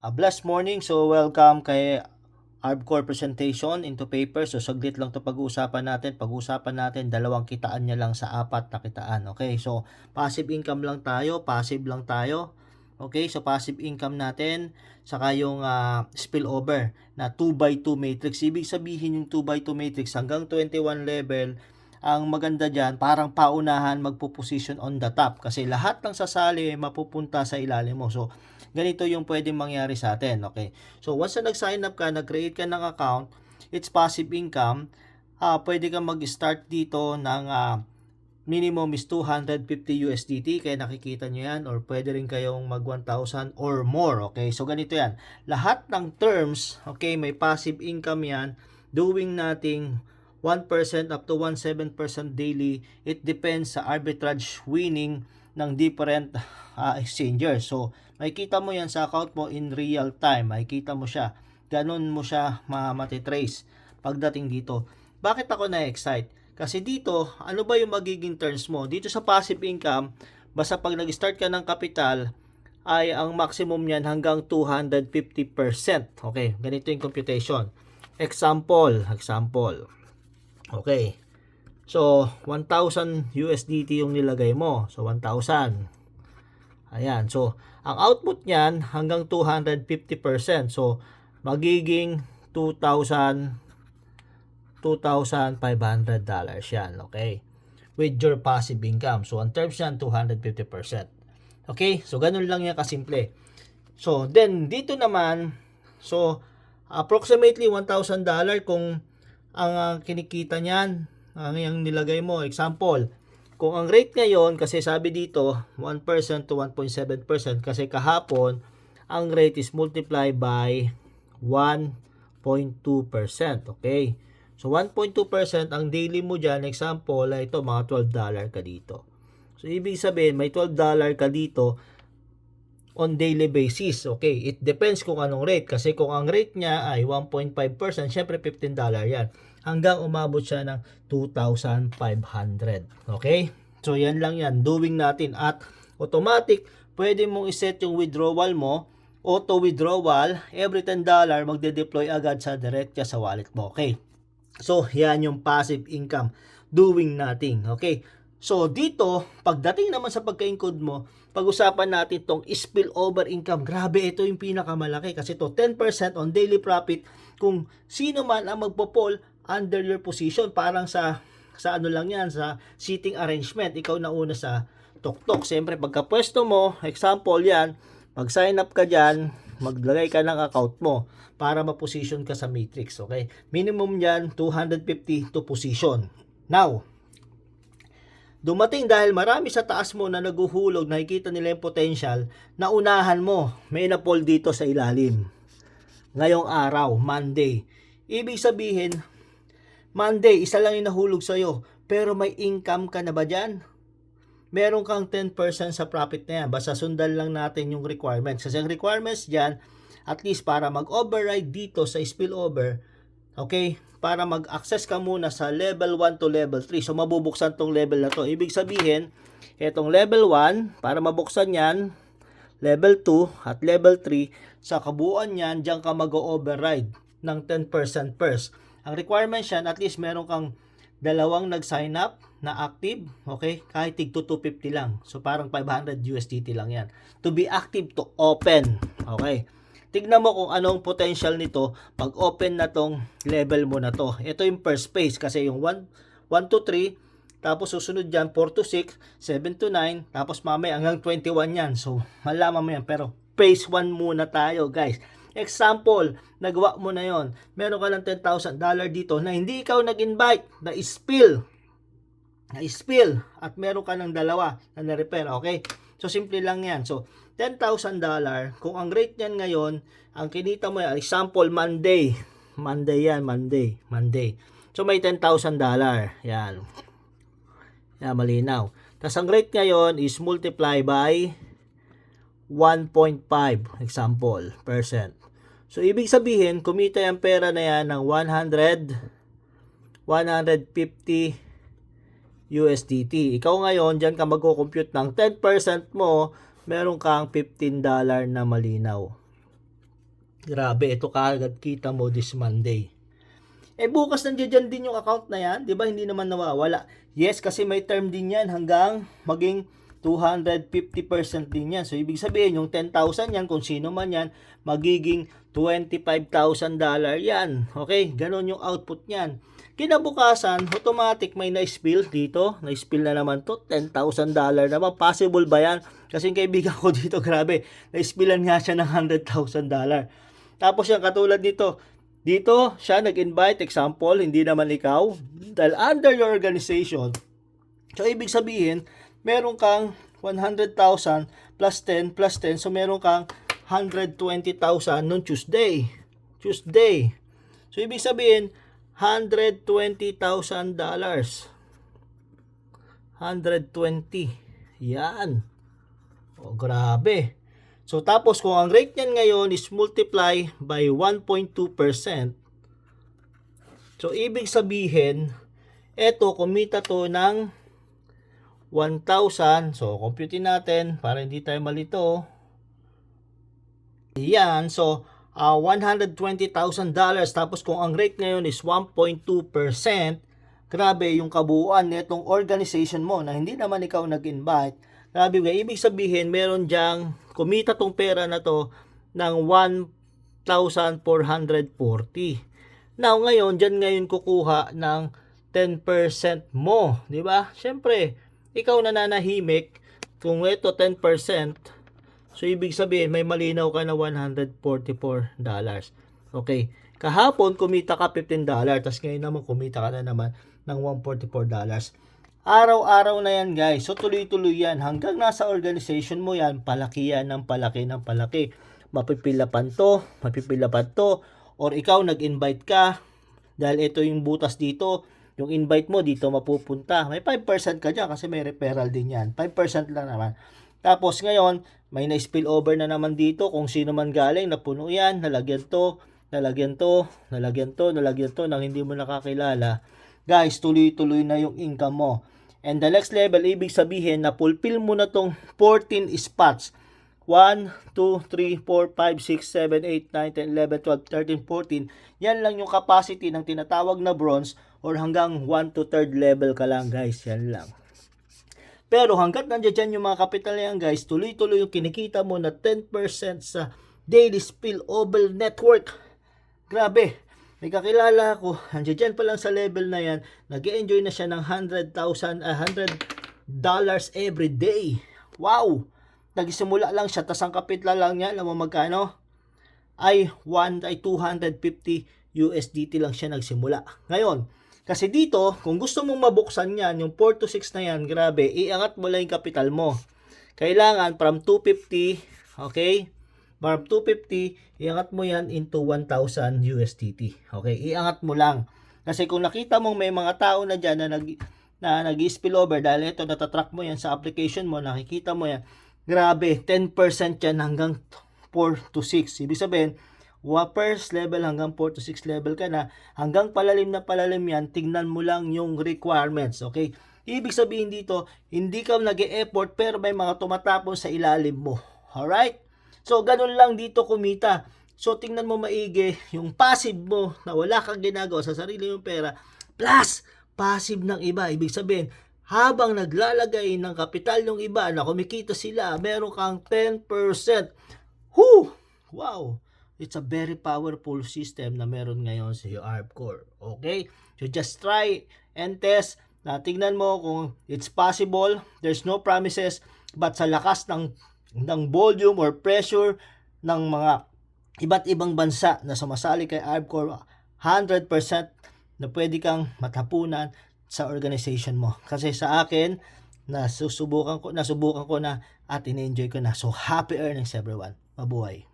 Blessed morning. So, welcome kay ArbCore presentation into paper. So, saglit lang to pag-uusapan natin. Pag-uusapan natin, dalawang kitaan niya lang sa apat na kitaan. Okay, so passive income lang tayo, passive lang tayo. Okay, so passive income natin, saka yung spillover na 2x2 matrix. Ibig sabihin yung 2x2 matrix hanggang 21 level, ang maganda dyan, parang paunahan magpo-position on the top kasi lahat ng sasali mapupunta sa ilalim mo. So, ganito yung pwedeng mangyari sa atin. Okay. So, once na nag-sign up ka, nag-create ka ng account, it's passive income, pwede kang mag-start dito ng minimum is 250 USDT, kaya nakikita nyo yan, or pwede rin kayong mag 1,000 or more. Okay, so ganito yan. Lahat ng terms, okay, may passive income yan, doing nating 1% up to 1.7% daily. It depends sa arbitrage winning ng different exchangers. So, makikita mo yan sa account mo in real time. Makikita mo siya. Ganon mo siya matitrace pagdating dito. Bakit ako na-excite? Kasi dito, ano ba yung magiging turns mo? Dito sa passive income, basta pag nag-start ka ng capital, ay ang maximum niyan hanggang 250%. Okay, ganito yung computation. Example. Okay. So, 1,000 USDT yung nilagay mo. So, 1,000. Ayan. So, ang output niyan hanggang 250%. So, magiging $2,500 yan. Okay. With your passive income. So, ang terms niyan, 250%. Okay. So, ganun lang yan kasimple. So, then, dito naman, so, approximately $1,000 kung ang kinikita niyan, ang yung nilagay mo. Example, kung ang rate ngayon, kasi sabi dito, 1% to 1.7%, kasi kahapon, ang rate is multiply by 1.2%. Okay? So, 1.2%, ang daily mo dyan, example, ito, mga $12 ka dito. So, ibig sabihin, may $12 ka dito on daily basis. Okay, it depends kung anong rate. Kasi kung ang rate niya ay 1.5%, syempre $15 yan. Hanggang umabot siya ng 2,500. Okay? So, yan lang yan. Doing natin. At automatic, pwede mong iset yung withdrawal mo. Auto withdrawal. Every $10, magde-deploy agad sa direct sa wallet mo. Okay? So, yan yung passive income. Doing nothing. Okay? So, dito, pagdating naman sa pagka-include mo, pag-usapan natin itong spillover income. Grabe, ito yung pinakamalaki kasi to 10% on daily profit kung sino man ang magpo-fall under your position. Parang sa ano lang yan, sa seating arrangement. Ikaw na una sa tuktok. Siyempre, pagka-pwesto mo, example yan, mag-sign up ka dyan, maglagay ka ng account mo para ma-position ka sa matrix. Okay? Minimum yan, 250 to position. Now, dumating dahil marami sa taas mo na naguhulog, nakikita nila yung potential, naunahan mo, may na-fall dito sa ilalim. Ngayong araw, Monday. Ibig sabihin, Monday, isa lang yung nahulog sa'yo, pero may income ka na ba dyan? Meron kang 10% sa profit na yan. Basta sundan lang natin yung requirements. Kasi ang requirements dyan, at least para mag-override dito sa spillover, okay, para mag-access ka muna sa level 1 to level 3. So, mabubuksan tong level na to. Ibig sabihin, itong level 1, para mabuksan yan, level 2 at level 3, sa kabuuan yan, dyan ka mag-override ng 10% first. Ang requirements yan, at least meron kang dalawang nag-sign up na active, okay? Kahit tig 250 lang. So, parang 500 USDT lang yan. To be active, to open. Okay? Tignan mo kung anong potential nito pag open na tong level mo na to. Ito yung first phase kasi yung 1 to 3, tapos susunod dyan 4 to 6, 7 to 9, tapos mamaya hanggang 21 yan. So, malaman mo yan. Pero phase 1 muna tayo, guys. Example, nagawa mo na yon. Meron ka ng $10,000 dito na hindi ikaw nag-invite, na-spill at meron ka ng dalawa na na-repair. Okay? So, simple lang yan. So, $10,000, kung ang rate niyan ngayon, ang kinita mo yan, example, Monday yan, Monday. So, may $10,000. Yan. Yan, malinaw. Tapos, ang rate ngayon is multiply by 1.5, example, percent. So, ibig sabihin, kumita yung pera na yan ng 150 USDT. Ikaw ngayon, dyan ka magko-compute ng 10% mo, meron kang $15 na malinaw. Grabe, ito kaagad kita mo this Monday. Bukas nandiyan din yung account na yan, di ba? Hindi naman nawawala. Yes, kasi may term din yan hanggang maging 250% din yan. So, ibig sabihin, yung 10,000 yan, kung sino man yan, magiging $25,000 yan. Okay? Ganon yung output niyan. Kinabukasan, automatic may na-spill dito. Na-spill na naman to. $10,000 naman. Possible ba yan? Kasi yung kaibigan ko dito, grabe. Na-spillan nga siya ng $100,000. Tapos yung katulad dito, siya nag-invite, example, hindi naman ikaw, dahil under your organization. So, ibig sabihin, meron kang 100,000 plus 10 plus 10, so meron kang 120,000 noong Tuesday. So, ibig sabihin, $120,000. 120. Yan. O, grabe. So, tapos kung ang rate niyan ngayon is multiply by 1.2%, so, ibig sabihin, eto, kumita to ng 1,000. So, compute natin para hindi tayo malito. Yan. So, $120,000. Tapos, kung ang rate ngayon is 1.2%, grabe yung kabuuan nitong organization mo na hindi naman ikaw nag-invite. Grabe, ibig sabihin, meron diyang kumita tong pera na to ng 1,440. Now, ngayon kukuha ng 10% mo. Di ba? Siyempre, ikaw nananahimik. Kung ito 10%, so ibig sabihin, may malinaw ka na $144. Okay. Kahapon, kumita ka $15. Tapos ngayon naman, kumita ka na naman ng $144. Araw-araw na yan, guys. So, tuloy-tuloy yan. Hanggang nasa organization mo yan, palaki yan ng palaki. Mapipilapan to. Or ikaw, nag-invite ka. Dahil ito yung butas dito. Yung invite mo, dito mapupunta. May 5% ka dyan kasi may referral din yan. 5% lang naman. Tapos ngayon, may na-spill over na naman dito. Kung sino man galing, napuno yan. Nalagyan to, nang hindi mo nakakilala. Guys, tuloy-tuloy na yung income mo. And the next level, ibig sabihin na fulfill mo na tong 14 spots. 1, 2, 3, 4, 5, 6, 7, 8, 9, 10, 11, 12, 13, 14. Yan lang yung capacity ng tinatawag na bronze or hanggang 1 to 3rd level ka lang, guys. Yan lang. Pero hanggat nandiyan yung mga capital na yan, guys, tuloy-tuloy yung kinikita mo na 10% sa daily spillover network. Grabe. May kakilala ako, nandiyan pa lang sa level na yan, nag-enjoy na siya ng $100 every day. Wow! Nagsimula lang siya, tas ang kapitla lang niya, alam mo magkano? Ay 250 USDT lang siya nagsimula. Ngayon, kasi dito, kung gusto mong mabuksan yan, yung 4 to 6 na yan, grabe, iangat mo lang yung kapital mo. Kailangan from 250, okay? From 250, iangat mo yan into 1,000 USDT. Okay, iangat mo lang. Kasi kung nakita mong may mga tao na dyan na nag-spill over, dahil ito, natatrack mo yan sa application mo, nakikita mo yan, grabe, 10% yan hanggang 4 to 6. Ibig sabihin, first level hanggang 4 to 6 level ka na, hanggang palalim na palalim yan, tignan mo lang yung requirements. Okay, ibig sabihin dito, hindi ka nag-e-effort pero may mga tumatapon sa ilalim mo. Alright? So, ganun lang dito kumita. So, tingnan mo maigi yung passive mo na wala kang ginagawa sa sarili mong pera plus passive ng iba. Ibig sabihin, habang naglalagay ng kapital ng iba na kumikita sila, meron kang 10%. Whoo! Wow! It's a very powerful system na meron ngayon sa ARPCore. Okay? So, just try and test. Na tingnan mo kung it's possible. There's no promises. But sa lakas ng volume or pressure ng mga iba't ibang bansa na sumasali kay ARPCore, 100% na pwede kang matapunan sa organization mo. Kasi sa akin, nasubukan ko na at in-enjoy ko na. So, happy earnings everyone. Mabuhay.